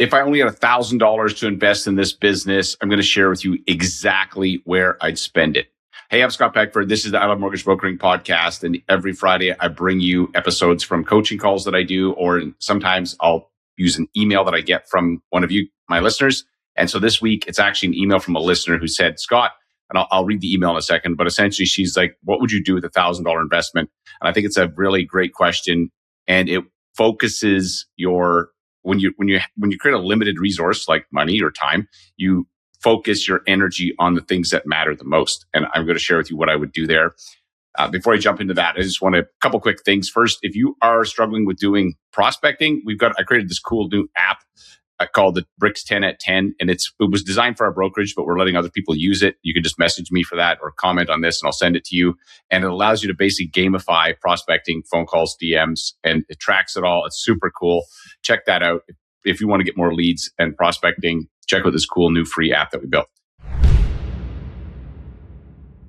if I only had $1,000 to invest in this business, I'm going to share with you exactly where I'd spend it. Hey, I'm Scott Peckford. This is the I Love Mortgage Brokering podcast. And every Friday, I bring you episodes from coaching calls that I do, or sometimes I'll use an email that I get from one of you, my listeners. And so this week, it's actually an email from a listener who said, Scott, and I'll read the email in a second, but essentially she's like, what would you do with $1,000 investment? And I think it's a really great question. And it focuses when you create a limited resource like money or time, you focus your energy on the things that matter the most. And I'm going to share with you what I would do there. Before I jump into that, I just want a couple quick things. First, if you are struggling with doing prospecting, I created this cool new app called the Bricks 10 at 10. And it was designed for our brokerage, but we're letting other people use it. You can just message me for that or comment on this and I'll send it to you. And it allows you to basically gamify prospecting, phone calls, DMs, and it tracks it all. It's super cool. Check that out. If you want to get more leads and prospecting, check out this cool new free app that we built.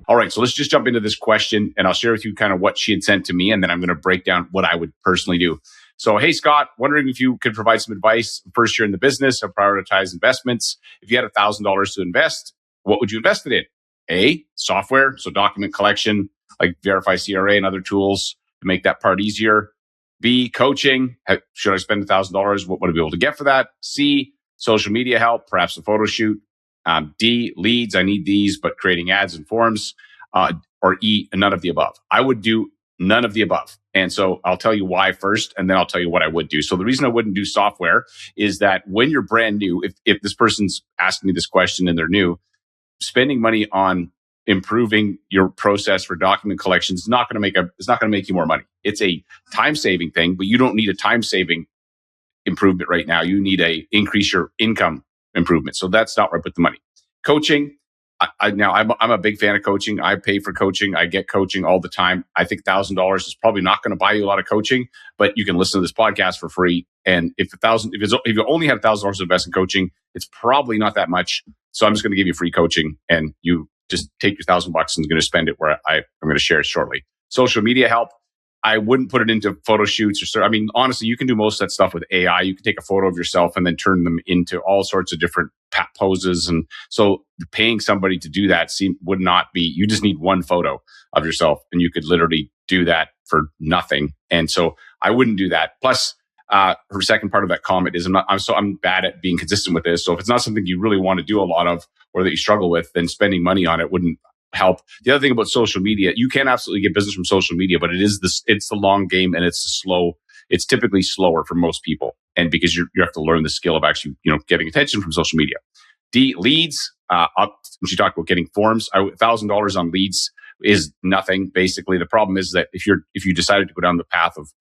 All right, so let's just jump into this question and I'll share with you kind of what she had sent to me. And then I'm going to break down what I would personally do. So, hey, Scott, wondering if you could provide some advice first year in the business of prioritize investments. If you had $1,000 to invest, what would you invest it in? A, software, so document collection, like Verify CRA and other tools to make that part easier. B, coaching. Should I spend $1,000? What would I be able to get for that? C, social media help, perhaps a photo shoot. D, leads. I need these, but creating ads and forms. Or E, none of the above. I would do none of the above. And so I'll tell you why first, and then I'll tell you what I would do. So the reason I wouldn't do software is that when you're brand new, if this person's asking me this question and they're new, spending money on improving your process for document collection is not going to make you more money. It's a time-saving thing, but you don't need a time-saving improvement right now. You need a increase your income improvement. So that's not where I put the money. Coaching. I'm a big fan of coaching. I pay for coaching. I get coaching all the time. I think $1,000 is probably not going to buy you a lot of coaching, but you can listen to this podcast for free. And if you only have $1,000 to invest in coaching, it's probably not that much. So I'm just going to give you free coaching, and you just take your $1,000 and you're going to spend it where I'm going to share it shortly. Social media help. I wouldn't put it into photo shoots honestly, you can do most of that stuff with AI. You can take a photo of yourself and then turn them into all sorts of different poses. And so paying somebody to do that would not be, you just need one photo of yourself and you could literally do that for nothing. And so I wouldn't do that. Plus, her second part of that comment is I'm bad at being consistent with this. So if it's not something you really want to do a lot of or that you struggle with, then spending money on it wouldn't help. The other thing about social media, you can absolutely get business from social media, but it's the long game and it's typically slower for most people. And because you have to learn the skill of actually, getting attention from social media. D, leads. She talked about getting forms. $1,000 on leads is nothing. Basically, the problem is that if you decided to go down the path of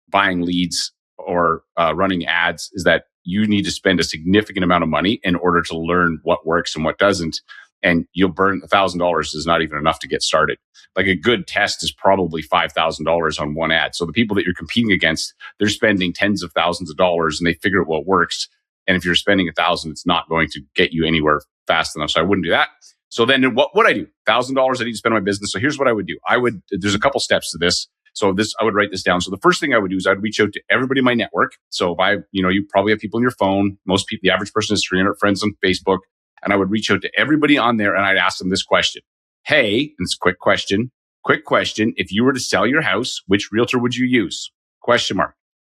buying leads or running ads, is that you need to spend a significant amount of money in order to learn what works and what doesn't. And you'll burn $1,000 is not even enough to get started. Like a good test is probably $5,000 on one ad. So the people that you're competing against, they're spending tens of thousands of dollars and they figure out what works. And if you're spending $1,000, it's not going to get you anywhere fast enough. So I wouldn't do that. So then what would I do? $1,000 I need to spend on my business. So here's what I would do. There's a couple steps to this. So I would write this down. So the first thing I would do is I'd reach out to everybody in my network. So if you probably have people in your phone. Most people, the average person has 300 friends on Facebook. And I would reach out to everybody on there and I'd ask them this question. Hey, and it's a quick question. If you were to sell your house, which realtor would you use? ?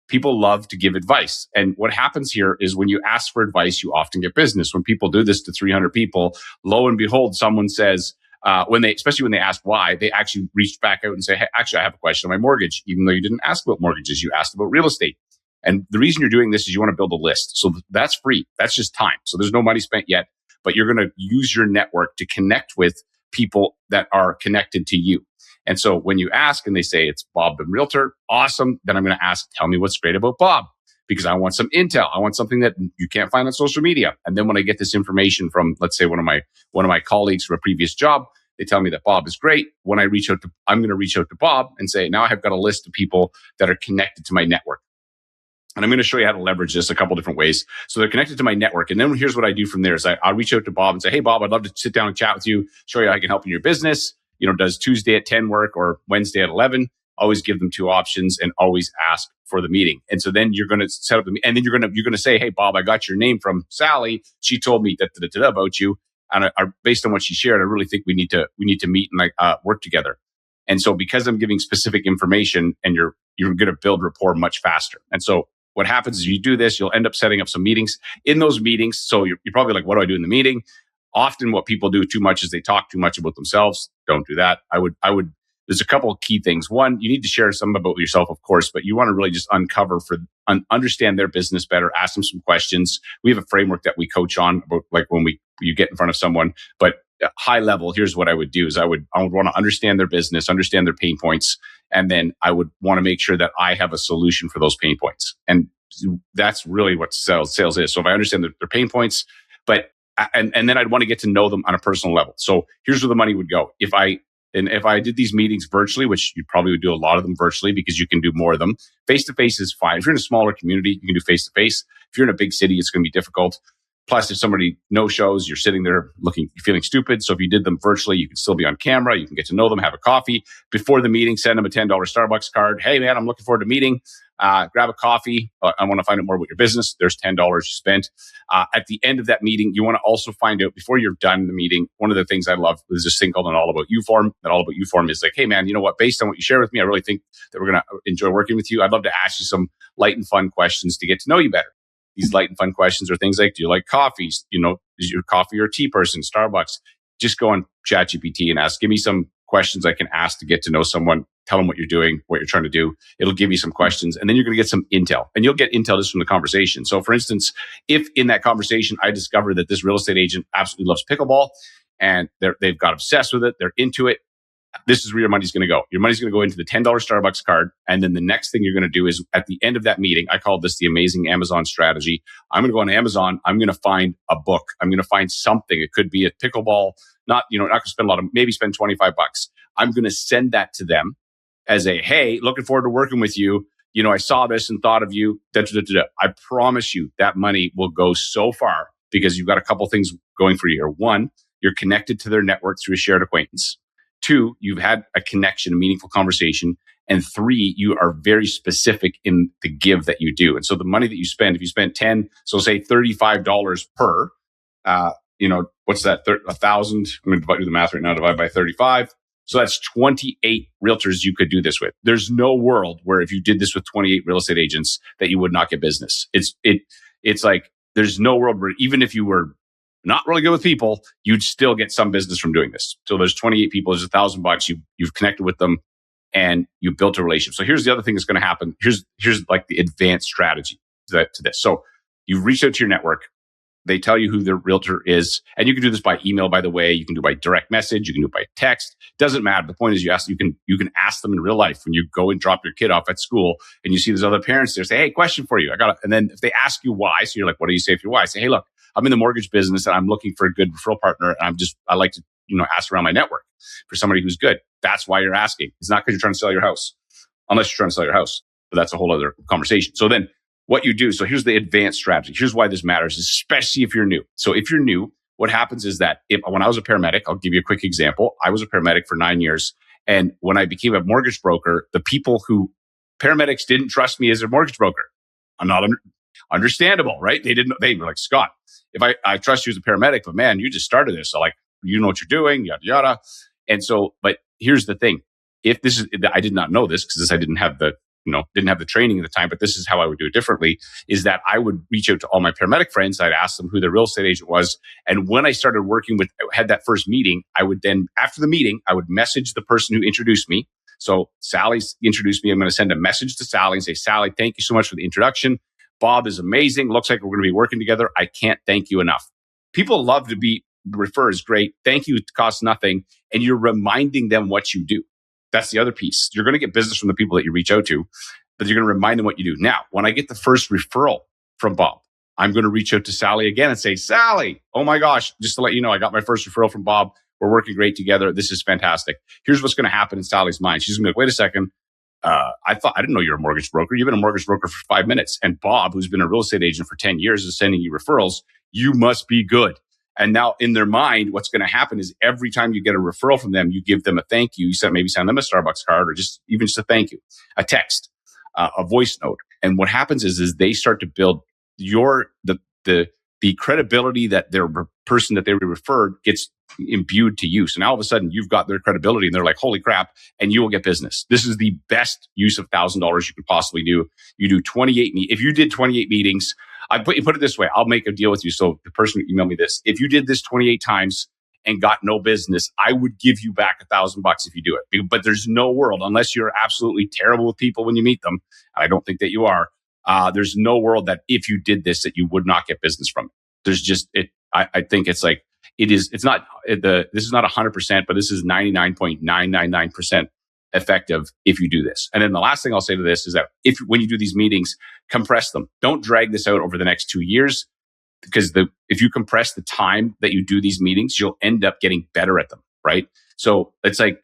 People love to give advice. And what happens here is when you ask for advice, you often get business. When people do this to 300 people, lo and behold, someone says, especially when they ask why, they actually reach back out and say, hey, actually, I have a question on my mortgage, even though you didn't ask about mortgages, you asked about real estate. And the reason you're doing this is you want to build a list. So that's free. That's just time. So there's no money spent yet. But you're going to use your network to connect with people that are connected to you. And so when you ask and they say it's Bob the Realtor, awesome. Then I'm going to ask, tell me what's great about Bob, because I want some intel. I want something that you can't find on social media. And then when I get this information from, let's say, one of my colleagues from a previous job, they tell me that Bob is great. When I'm going to reach out to Bob and say, now I've got a list of people that are connected to my network. And I'm going to show you how to leverage this a couple different ways. So they're connected to my network. And then here's what I do from there is I'll reach out to Bob and say, hey, Bob, I'd love to sit down and chat with you, show you how I can help in your business. Does Tuesday at 10 work or Wednesday at 11? always give them two options and always ask for the meeting. And so then you're going to set up the, and then you're going to say, hey, Bob, I got your name from Sally. She told me about you. And based on what she shared, I really think we need to meet and work together. And so because I'm giving specific information, and you're going to build rapport much faster. And so what happens is you do this, you'll end up setting up some meetings. In those meetings, so you're probably like, what do I do in the meeting? Often what people do too much is they talk too much about themselves. Don't do that. I would, there's a couple of key things. One, you need to share some about yourself, of course, but you want to really just understand their business better, ask them some questions. We have a framework that we coach on about like when you get in front of someone, but high level, here's what I would do is I would want to understand their business, understand their pain points. And then I would want to make sure that I have a solution for those pain points. And that's really what sales is. So if I understand their pain points, and then I'd want to get to know them on a personal level. So here's where the money would go. If I did these meetings virtually, which you probably would do a lot of them virtually because you can do more of them. Face-to-face is fine. If you're in a smaller community, you can do face-to-face. If you're in a big city, it's going to be difficult. Plus, if somebody no-shows, you're sitting there feeling stupid. So if you did them virtually, you can still be on camera. You can get to know them, have a coffee. Before the meeting, send them a $10 Starbucks card. Hey, man, I'm looking forward to meeting. Grab a coffee. I want to find out more about your business. There's $10 you spent. At the end of that meeting, you want to also find out, before you're done the meeting, one of the things I love is this thing called an All About You form. That All About You form is like, hey, man, you know what? Based on what you share with me, I really think that we're going to enjoy working with you. I'd love to ask you some light and fun questions to get to know you better. These light and fun questions are things like, do you like coffees? Is your coffee or tea person? Starbucks? Just go on ChatGPT and ask, give me some questions I can ask to get to know someone. Tell them what you're doing, what you're trying to do. It'll give you some questions, and then you're going to get some intel. And you'll get intel just from the conversation. So for instance, if in that conversation, I discover that this real estate agent absolutely loves pickleball and they've got obsessed with it, they're into it, this is where your money's going to go. Your money's going to go into the $10 Starbucks card. And then the next thing you're going to do is at the end of that meeting, I call this the amazing Amazon strategy. I'm going to go on Amazon. I'm going to find a book. I'm going to find something. It could be a pickleball, not going to spend maybe spend $25. I'm going to send that to them as a, hey, looking forward to working with you. I saw this and thought of you. I promise you that money will go so far because you've got a couple things going for you here. One, you're connected to their network through a shared acquaintance. Two, you've had a connection, a meaningful conversation. And three, you are very specific in the give that you do. And so the money that you spend, if you spend 10, so say $35 per, what's that? 1,000. I'm going to do the math right now, divide by 35. So that's 28 realtors you could do this with. There's no world where if you did this with 28 real estate agents that you would not get business. It's like, there's no world where even if you were not really good with people, you'd still get some business from doing this. So there's 28 people, there's $1,000. You've connected with them and you built a relationship. So here's the other thing that's going to happen. Here's like the advanced strategy to this. So you've reached out to your network. They tell you who the realtor is. And you can do this by email, by the way. You can do it by direct message. You can do it by text. Doesn't matter. The point is you can ask them in real life when you go and drop your kid off at school and you see those other parents there, say, hey, question for you. And then if they ask you why, so you're like, what do you say if you're why? Say, hey, look, I'm in the mortgage business and I'm looking for a good referral partner. And I like to, ask around my network for somebody who's good. That's why you're asking. It's not because you're trying to sell your house, unless you're trying to sell your house. But that's a whole other conversation. So then what you do, so here's the advanced strategy. Here's why this matters, especially if you're new. So if you're new, what happens is that when I was a paramedic, I'll give you a quick example. I was a paramedic for 9 years. And when I became a mortgage broker, paramedics didn't trust me as a mortgage broker. I'm not understandable, right? They were like, Scott, if I trust you as a paramedic, but man, you just started this. So like, you know what you're doing, yada, yada. And so, but here's the thing. I did not know this because I didn't have the training at the time, but this is how I would do it differently, is that I would reach out to all my paramedic friends. I'd ask them who their real estate agent was. And when I started had that first meeting, I would then, after the meeting, I would message the person who introduced me. So Sally's introduced me. I'm going to send a message to Sally and say, Sally, thank you so much for the introduction. Bob is amazing. Looks like we're going to be working together. I can't thank you enough. People love to be referred is great. Thank you costs nothing. And you're reminding them what you do. That's the other piece. You're going to get business from the people that you reach out to, but you're going to remind them what you do. Now, when I get the first referral from Bob, I'm going to reach out to Sally again and say, Sally, oh my gosh, just to let you know, I got my first referral from Bob. We're working great together. This is fantastic. Here's what's going to happen in Sally's mind. She's going to be like, wait a second. I didn't know you're a mortgage broker. You've been a mortgage broker for 5 minutes. And Bob, who's been a real estate agent for 10 years, is sending you referrals. You must be good. And now in their mind, what's going to happen is every time you get a referral from them, you give them a thank you. Maybe send them a Starbucks card or just a thank you, a text, a voice note. And what happens is they start to build the credibility that their person that they referred gets imbued to you. So now all of a sudden you've got their credibility and they're like, holy crap, and you will get business. This is the best use of $1,000 you could possibly do. You do 28, if you did 28 meetings, put it this way, I'll make a deal with you. So the person who emailed me this, if you did this 28 times and got no business, I would give you back $1,000 if you do it. But there's no world, unless you're absolutely terrible with people when you meet them. And I don't think that you are. There's no world that if you did this, that you would not get business from it. There's just it. I think it's like it is. It's not this is not 100%, but this is 99.999% effective if you do this. And then the last thing I'll say to this is that when you do these meetings, compress them. Don't drag this out over the next 2 years, because if you compress the time that you do these meetings, you'll end up getting better at them, right? So it's like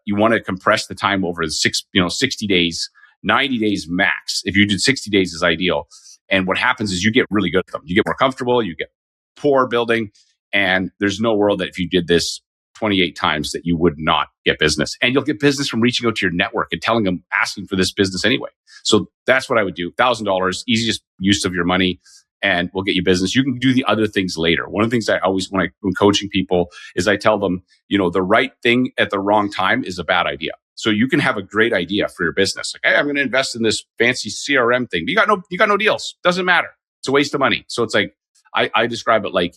you want to compress the time over 60 days, 90 days max. If you did 60 days is ideal. And what happens is you get really good at them. You get more comfortable, you get poor building, and there's no world that if you did this 28 times that you would not get business. And you'll get business from reaching out to your network and telling them, asking for this business anyway. So that's what I would do. $1,000, easiest use of your money, and we'll get you business. You can do the other things later. One of the things I always, when I'm coaching people, is I tell them, the right thing at the wrong time is a bad idea. So you can have a great idea for your business. Like, hey, I'm going to invest in this fancy CRM thing. You got no deals. Doesn't matter. It's a waste of money. So it's like, I describe it like,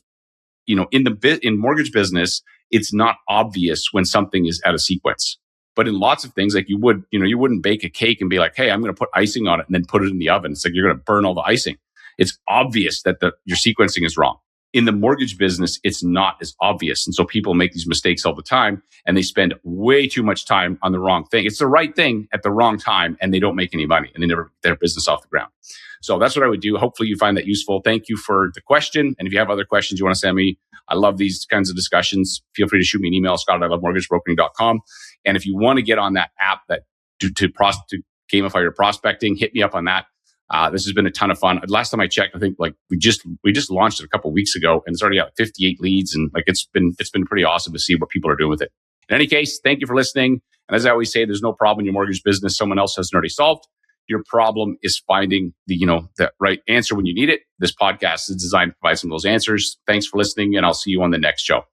in mortgage business, it's not obvious when something is out of sequence. But in lots of things, like you wouldn't bake a cake and be like, hey, I'm going to put icing on it and then put it in the oven. It's like you're going to burn all the icing. It's obvious that your sequencing is wrong. In the mortgage business, it's not as obvious. And so people make these mistakes all the time, and they spend way too much time on the wrong thing. It's the right thing at the wrong time, and they don't make any money, and they never get their business off the ground. So that's what I would do. Hopefully you find that useful. Thank you for the question. And if you have other questions you want to send me, I love these kinds of discussions. Feel free to shoot me an email, scott@ilovemortgagebrokering.com. And if you want to get on that app that to gamify your prospecting, hit me up on that. This has been a ton of fun. Last time I checked, I think we just launched it a couple of weeks ago, and it's already got 58 leads, and it's been pretty awesome to see what people are doing with it. In any case, thank you for listening. And as I always say, there's no problem in your mortgage business someone else hasn't already solved. Your problem is finding the right answer when you need it. This podcast is designed to provide some of those answers. Thanks for listening, and I'll see you on the next show.